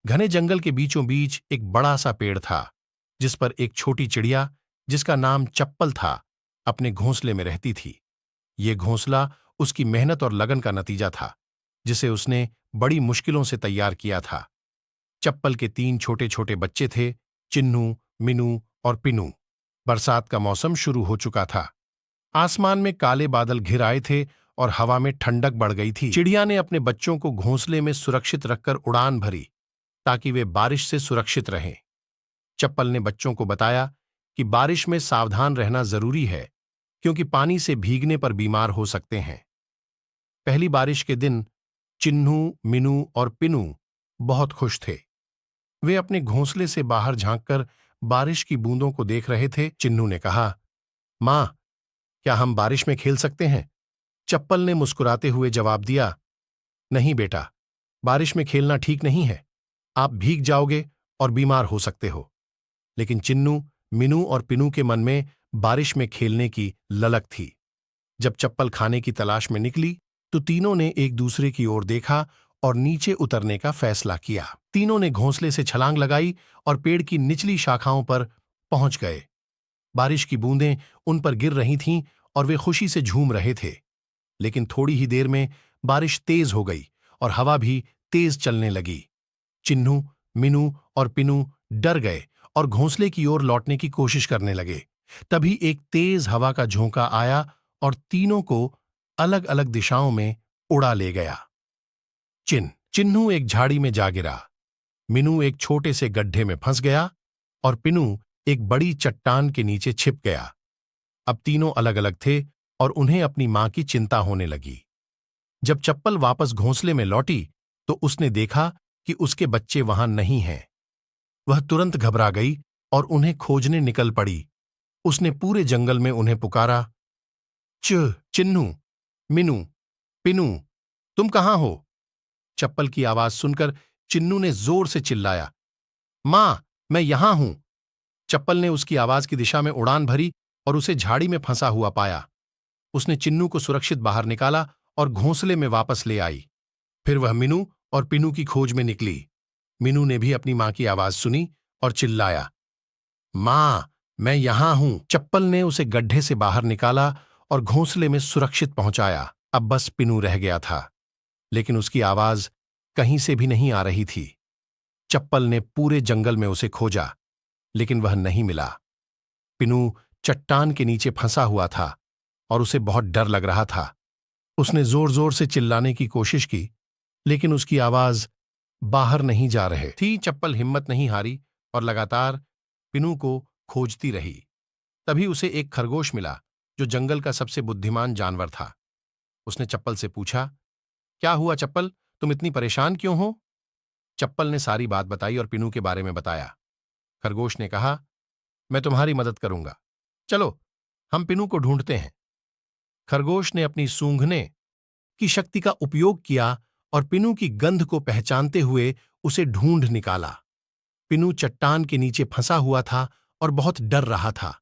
घने जंगल के बीचों बीच एक बड़ा सा पेड़ था, जिस पर एक छोटी चिड़िया, जिसका नाम चप्पल था, अपने घोंसले में रहती थी। ये घोंसला उसकी मेहनत और लगन का नतीजा था, जिसे उसने बड़ी मुश्किलों से तैयार किया था। चप्पल के 3 छोटे छोटे बच्चे थे, चिन्नू, मिनू और पिनू। बरसात का मौसम शुरू हो चुका था। आसमान में काले बादल घिर आए थे और हवा में ठंडक बढ़ गई थी। चिड़िया ने अपने बच्चों को घोंसले में सुरक्षित रखकर उड़ान भरी, ताकि वे बारिश से सुरक्षित रहें। चप्पल ने बच्चों को बताया कि बारिश में सावधान रहना जरूरी है, क्योंकि पानी से भीगने पर बीमार हो सकते हैं। पहली बारिश के दिन चिन्नू, मिनू और पिनू बहुत खुश थे। वे अपने घोंसले से बाहर झांककर बारिश की बूंदों को देख रहे थे। चिन्नू ने कहा, मां, क्या हम बारिश में खेल सकते हैं? चप्पल ने मुस्कुराते हुए जवाब दिया, नहीं बेटा, बारिश में खेलना ठीक नहीं है। आप भीग जाओगे और बीमार हो सकते हो। लेकिन चिन्नू, मिनू और पिनू के मन में बारिश में खेलने की ललक थी। जब चप्पल खाने की तलाश में निकली, तो तीनों ने एक दूसरे की ओर देखा और नीचे उतरने का फैसला किया। तीनों ने घोंसले से छलांग लगाई और पेड़ की निचली शाखाओं पर पहुंच गए। बारिश की बूंदें उन पर गिर रही थीं और वे खुशी से झूम रहे थे। लेकिन थोड़ी ही देर में बारिश तेज हो गई और हवा भी तेज चलने लगी। चिन्नू, मिनू और पिनू डर गए और घोंसले की ओर लौटने की कोशिश करने लगे। तभी एक तेज हवा का झोंका आया और तीनों को अलग अलग दिशाओं में उड़ा ले गया। चिन्नू एक झाड़ी में जा गिरा, मिनू एक छोटे से गड्ढे में फंस गया और पिनू एक बड़ी चट्टान के नीचे छिप गया। अब तीनों अलग अलग थे और उन्हें अपनी मां की चिंता होने लगी। जब चप्पल वापस घोंसले में लौटी, तो उसने देखा कि उसके बच्चे वहां नहीं हैं। वह तुरंत घबरा गई और उन्हें खोजने निकल पड़ी। उसने पूरे जंगल में उन्हें पुकारा, चिन्नू, मिनू, पिनू, तुम कहां हो? चप्पल की आवाज सुनकर चिन्नू ने जोर से चिल्लाया, मां, मैं यहां हूं। चप्पल ने उसकी आवाज की दिशा में उड़ान भरी और उसे झाड़ी में फंसा हुआ पाया। उसने चिन्नू को सुरक्षित बाहर निकाला और घोंसले में वापस ले आई। फिर वह मिनू और पिनू की खोज में निकली। मिनू ने भी अपनी मां की आवाज सुनी और चिल्लाया, मां, मैं यहां हूं। चप्पल ने उसे गड्ढे से बाहर निकाला और घोंसले में सुरक्षित पहुंचाया। अब बस पिनू रह गया था, लेकिन उसकी आवाज कहीं से भी नहीं आ रही थी। चप्पल ने पूरे जंगल में उसे खोजा, लेकिन वह नहीं मिला। पिनू चट्टान के नीचे फंसा हुआ था और उसे बहुत डर लग रहा था। उसने जोर जोर से चिल्लाने की कोशिश की, लेकिन उसकी आवाज बाहर नहीं जा रही थी। चप्पल हिम्मत नहीं हारी और लगातार पिनू को खोजती रही। तभी उसे एक खरगोश मिला, जो जंगल का सबसे बुद्धिमान जानवर था। उसने चप्पल से पूछा, क्या हुआ चप्पल, तुम इतनी परेशान क्यों हो? चप्पल ने सारी बात बताई और पिनू के बारे में बताया। खरगोश ने कहा, मैं तुम्हारी मदद करूंगा, चलो हम पिनू को ढूंढते हैं। खरगोश ने अपनी सूंघने की शक्ति का उपयोग किया और पिनू की गंध को पहचानते हुए उसे ढूंढ निकाला। पिनू चट्टान के नीचे फंसा हुआ था और बहुत डर रहा था।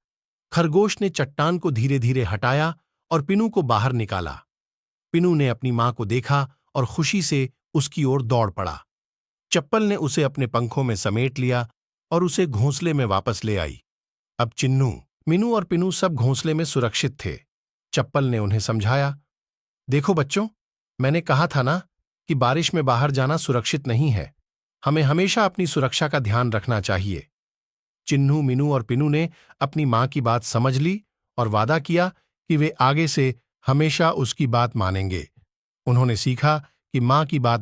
खरगोश ने चट्टान को धीरे धीरे हटाया और पिनू को बाहर निकाला। पिनू ने अपनी मां को देखा और खुशी से उसकी ओर दौड़ पड़ा। चप्पल ने उसे अपने पंखों में समेट लिया और उसे घोंसले में वापस ले आई। अब चिन्नू, मिनू और पिनू सब घोंसले में सुरक्षित थे। चप्पल ने उन्हें समझाया, देखो बच्चों, मैंने कहा था ना कि बारिश में बाहर जाना सुरक्षित नहीं है। हमें हमेशा अपनी सुरक्षा का ध्यान रखना चाहिए। चिन्नू, मिनू और पिनू ने अपनी मां की बात समझ ली और वादा किया कि वे आगे से हमेशा उसकी बात मानेंगे। उन्होंने सीखा कि मां की बात